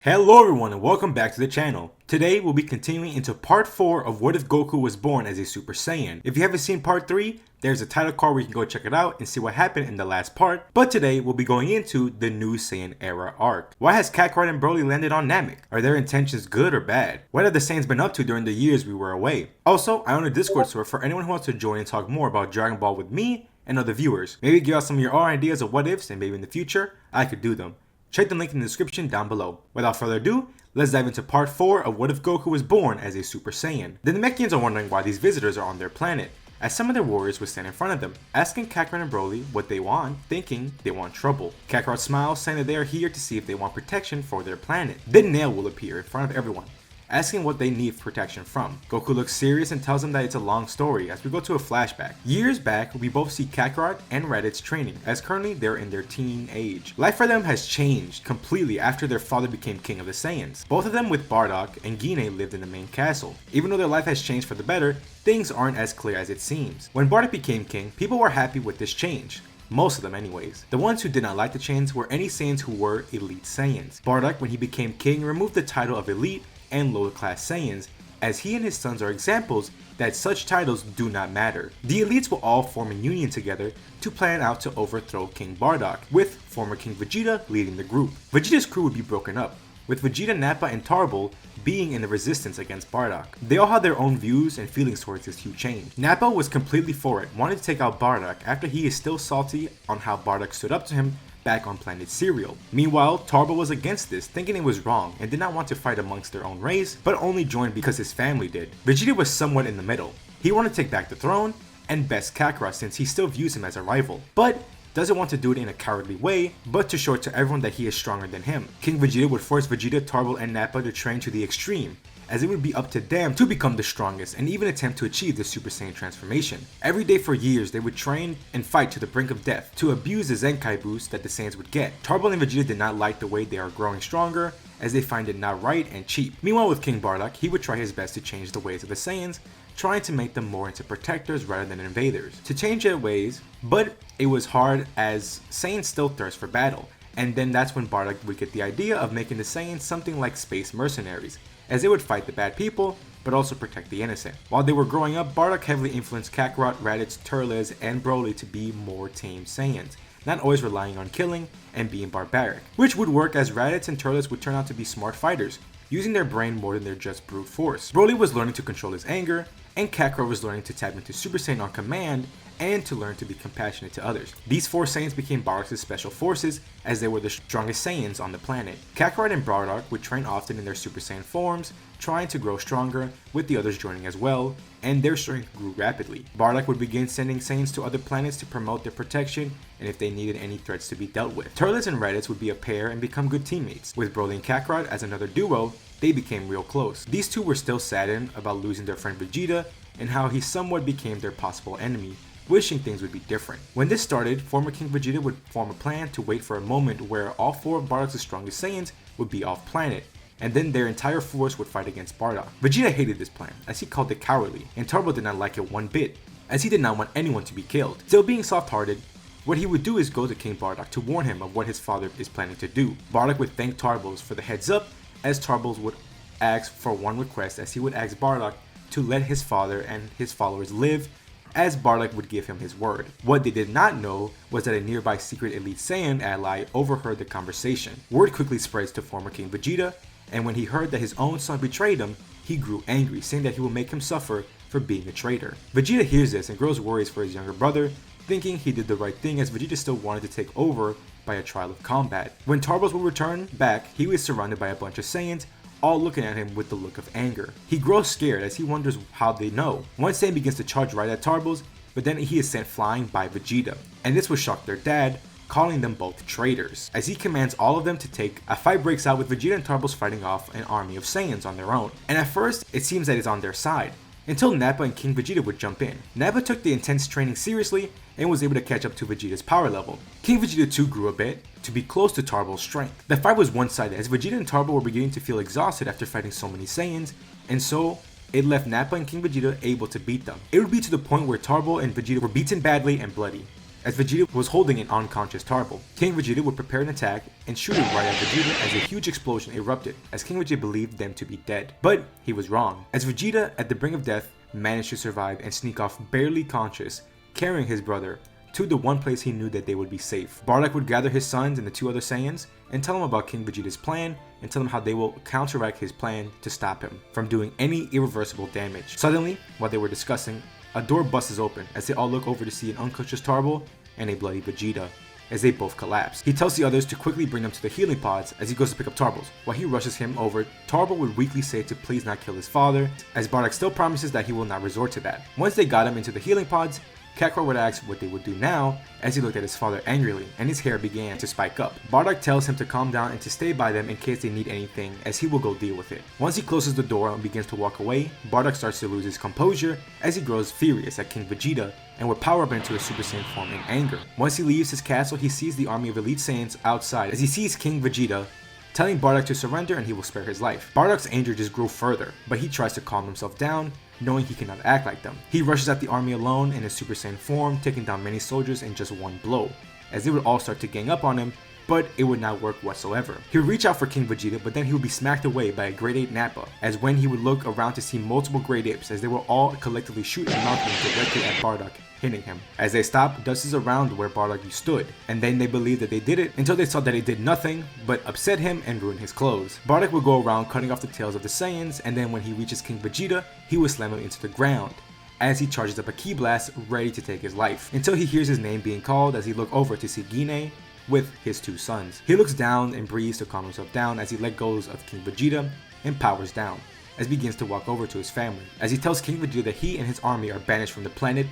Hello everyone and welcome back to the channel. Today we'll be continuing into part 4 of What If Goku Was Born as a Super Saiyan. If you haven't seen part 3, there's a title card where you can go check it out and see what happened in the last part. But today we'll be going into the new Saiyan era arc. Why has Kakarot and Broly landed on Namek? Are their intentions good or bad? What have the Saiyans been up to during the years we were away? Also, I own a Discord server for anyone who wants to join and talk more about Dragon Ball with me and other viewers. Maybe give out some of your own ideas of what ifs and maybe in the future I could do them. Check the link in the description down below. Without further ado, let's dive into part 4 of What If Goku Was Born as a Super Saiyan. The Namekians are wondering why these visitors are on their planet, as some of their warriors would stand in front of them, asking Kakarot and Broly what they want, thinking they want trouble. Kakarot smiles, saying that they are here to see if they want protection for their planet. Then Nail will appear in front of everyone, asking what they need protection from. Goku looks serious and tells them that it's a long story as we go to a flashback. Years back, we both see Kakarot and Raditz training, as currently they're in their teen age. Life for them has changed completely after their father became king of the Saiyans. Both of them with Bardock and Gine lived in the main castle. Even though their life has changed for the better, things aren't as clear as it seems. When Bardock became king, people were happy with this change. Most of them anyways. The ones who did not like the change were any Saiyans who were elite Saiyans. Bardock, when he became king, removed the title of elite and lower class Saiyans, as he and his sons are examples that such titles do not matter. The elites will all form a union together to plan out to overthrow King Bardock, with former King Vegeta leading the group. Vegeta's crew would be broken up, with Vegeta, Nappa, and Tarbell being in the resistance against Bardock. They all had their own views and feelings towards this huge change. Nappa was completely for it, wanted to take out Bardock after he is still salty on how Bardock stood up to him back on Planet Cereal. Meanwhile, Tarbell was against this, thinking it was wrong and did not want to fight amongst their own race, but only joined because his family did. Vegeta was somewhat in the middle. He wanted to take back the throne and best Kakarot since he still views him as a rival, but doesn't want to do it in a cowardly way, but to show it to everyone that he is stronger than him. King Vegeta would force Vegeta, Tarbell, and Nappa to train to the extreme, as it would be up to them to become the strongest and even attempt to achieve the Super Saiyan transformation. Every day for years, they would train and fight to the brink of death to abuse the Zenkai boost that the Saiyans would get. Tarbell and Vegeta did not like the way they are growing stronger, as they find it not right and cheap. Meanwhile, with King Bardock, he would try his best to change the ways of the Saiyans, trying to make them more into protectors rather than invaders. To change their ways, but it was hard as Saiyans still thirst for battle. And then that's when Bardock would get the idea of making the Saiyans something like space mercenaries, as they would fight the bad people, but also protect the innocent. While they were growing up, Bardock heavily influenced Kakarot, Raditz, Turles, and Broly to be more tame Saiyans, not always relying on killing and being barbaric, which would work as Raditz and Turles would turn out to be smart fighters, using their brain more than their just brute force. Broly was learning to control his anger, and Kakarot was learning to tap into Super Saiyan on command and to learn to be compassionate to others. These four Saiyans became Bardock's special forces as they were the strongest Saiyans on the planet. Kakarot and Bardock would train often in their Super Saiyan forms, trying to grow stronger, with the others joining as well, and their strength grew rapidly. Bardock would begin sending Saiyans to other planets to promote their protection and if they needed any threats to be dealt with. Turles and Raditz would be a pair and become good teammates. With Broly and Kakarot as another duo, they became real close. These two were still saddened about losing their friend Vegeta and how he somewhat became their possible enemy, wishing things would be different. When this started, former King Vegeta would form a plan to wait for a moment where all four of Bardock's strongest Saiyans would be off planet, and then their entire force would fight against Bardock. Vegeta hated this plan, as he called it cowardly, and Tarbell did not like it one bit, as he did not want anyone to be killed. Still being soft-hearted, what he would do is go to King Bardock to warn him of what his father is planning to do. Bardock would thank Tarbell for the heads up, as Tarbell would ask for one request, as he would ask Bardock to let his father and his followers live, as Bardock would give him his word. What they did not know was that a nearby secret elite Saiyan ally overheard the conversation. Word quickly spreads to former King Vegeta, and when he heard that his own son betrayed him, he grew angry, saying that he will make him suffer for being a traitor. Vegeta hears this and grows worries for his younger brother, thinking he did the right thing as Vegeta still wanted to take over by a trial of combat. When Tarbell would return back, he was surrounded by a bunch of Saiyans, all looking at him with the look of anger. He grows scared as he wonders how they know. One Saiyan begins to charge right at Tarbell, but then he is sent flying by Vegeta, and this would shock their dad, calling them both traitors. As he commands all of them to take, a fight breaks out with Vegeta and Tarbell fighting off an army of Saiyans on their own. And at first, it seems that it's on their side, until Nappa and King Vegeta would jump in. Nappa took the intense training seriously and was able to catch up to Vegeta's power level. King Vegeta too grew a bit to be close to Tarbell's strength. The fight was one-sided as Vegeta and Tarbell were beginning to feel exhausted after fighting so many Saiyans, and so it left Nappa and King Vegeta able to beat them. It would be to the point where Tarbell and Vegeta were beaten badly and bloody. as Vegeta was holding an unconscious Tarble. King Vegeta would prepare an attack and shoot it right at Vegeta as a huge explosion erupted, as King Vegeta believed them to be dead. But he was wrong, as Vegeta, at the brink of death, managed to survive and sneak off barely conscious, carrying his brother to the one place he knew that they would be safe. Bardock would gather his sons and the two other Saiyans and tell them about King Vegeta's plan and tell them how they will counteract his plan to stop him from doing any irreversible damage. Suddenly, while they were discussing, a door busts open as they all look over to see an unconscious Tarble and a bloody Vegeta, as they both collapse. He tells the others to quickly bring them to the healing pods as he goes to pick up Tarbles. While he rushes him over, Tarble would weakly say to please not kill his father, as Bardock still promises that he will not resort to that. Once they got him into the healing pods, Kakarot would ask what they would do now as he looked at his father angrily, and his hair began to spike up. Bardock tells him to calm down and to stay by them in case they need anything, as he will go deal with it. Once he closes the door and begins to walk away, Bardock starts to lose his composure as he grows furious at King Vegeta and would power up into a Super Saiyan form in anger. Once he leaves his castle, he sees the army of elite Saiyans outside as he sees King Vegeta telling Bardock to surrender and he will spare his life. Bardock's anger just grew further, but he tries to calm himself down, knowing he cannot act like them. He rushes at the army alone in his Super Saiyan form, taking down many soldiers in just one blow, as they would all start to gang up on him, but it would not work whatsoever. He would reach out for King Vegeta, but then he would be smacked away by a Grade 8 Nappa, as when he would look around to see multiple Grade Apes as they were all collectively shooting nothing directly at Bardock, hitting him. As they stopped, dust is around where Bardock stood, and then they believed that they did it until they saw that it did nothing but upset him and ruin his clothes. Bardock would go around cutting off the tails of the Saiyans, and then when he reaches King Vegeta, he would slam him into the ground as he charges up a Ki Blast ready to take his life, until he hears his name being called as he looks over to see Guinea with his two sons. He looks down and breathes to calm himself down as he let go of King Vegeta and powers down, as he begins to walk over to his family, as he tells King Vegeta that he and his army are banished from the planet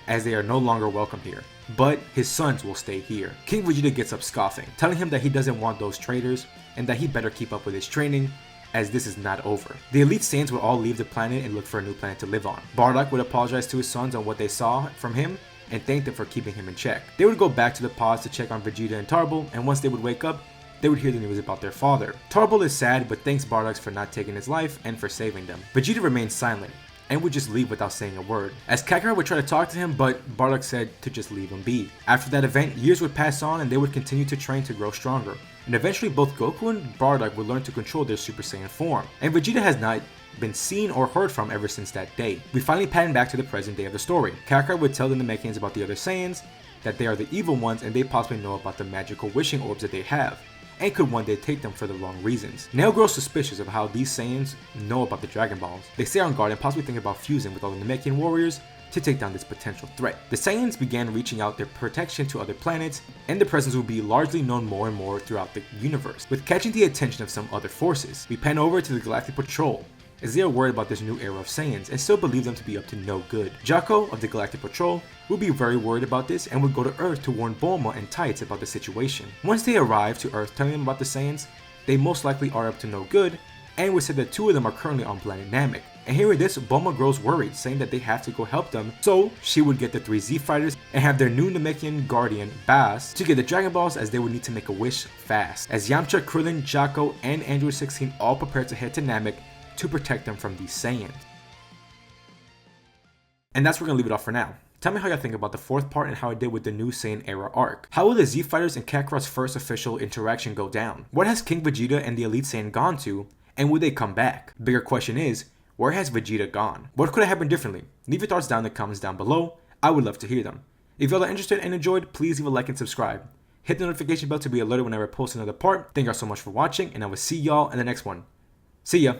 as they are no longer welcome here, but his sons will stay here. King Vegeta gets up scoffing, telling him that he doesn't want those traitors and that he better keep up with his training as this is not over. The elite Saiyans would all leave the planet and look for a new planet to live on. Bardock would apologize to his sons on what they saw from him and thank them for keeping him in check. They would go back to the pods to check on Vegeta and Tarble, and once they would wake up, they would hear the news about their father. Tarble is sad but thanks Bardock for not taking his life and for saving them. Vegeta remains silent and would just leave without saying a word, as Kakarot would try to talk to him, but Bardock said to just leave him be. After that event, years would pass on and they would continue to train to grow stronger, and eventually both Goku and Bardock would learn to control their Super Saiyan form, and Vegeta has not been seen or heard from ever since that day. We finally pan back to the present day of the story. Kakarot would tell the Namekians about the other Saiyans, that they are the evil ones and they possibly know about the magical wishing orbs that they have, and could one day take them for the wrong reasons. Nail grows suspicious of how these Saiyans know about the Dragon Balls. They stay on guard and possibly think about fusing with all the Namekian warriors to take down this potential threat. The Saiyans began reaching out their protection to other planets, and their presence will be largely known more and more throughout the universe, with catching the attention of some other forces. We pan over to the Galactic Patrol, as they are worried about this new era of Saiyans and still believe them to be up to no good. Jocko of the Galactic Patrol would be very worried about this and would go to Earth to warn Bulma and Tights about the situation. Once they arrive to Earth telling them about the Saiyans, they most likely are up to no good, and would say that two of them are currently on planet Namek. And hearing this, Bulma grows worried, saying that they have to go help them, so she would get the 3 Z fighters and have their new Namekian guardian, Bass, to get the Dragon Balls, as they would need to make a wish fast. As Yamcha, Krillin, Jocko, and Android 16 all prepare to head to Namek to protect them from these Saiyans. And that's where we're gonna leave it off for now. Tell me how y'all think about the 4th part and how it did with the new Saiyan era arc. How will the Z Fighters and Kakarot's first official interaction go down? What has King Vegeta and the Elite Saiyan gone to, and will they come back? Bigger question is, where has Vegeta gone? What could have happened differently? Leave your thoughts down in the comments down below. I would love to hear them. If y'all are interested and enjoyed, please leave a like and subscribe. Hit the notification bell to be alerted whenever I post another part. Thank y'all so much for watching, and I will see y'all in the next one. See ya!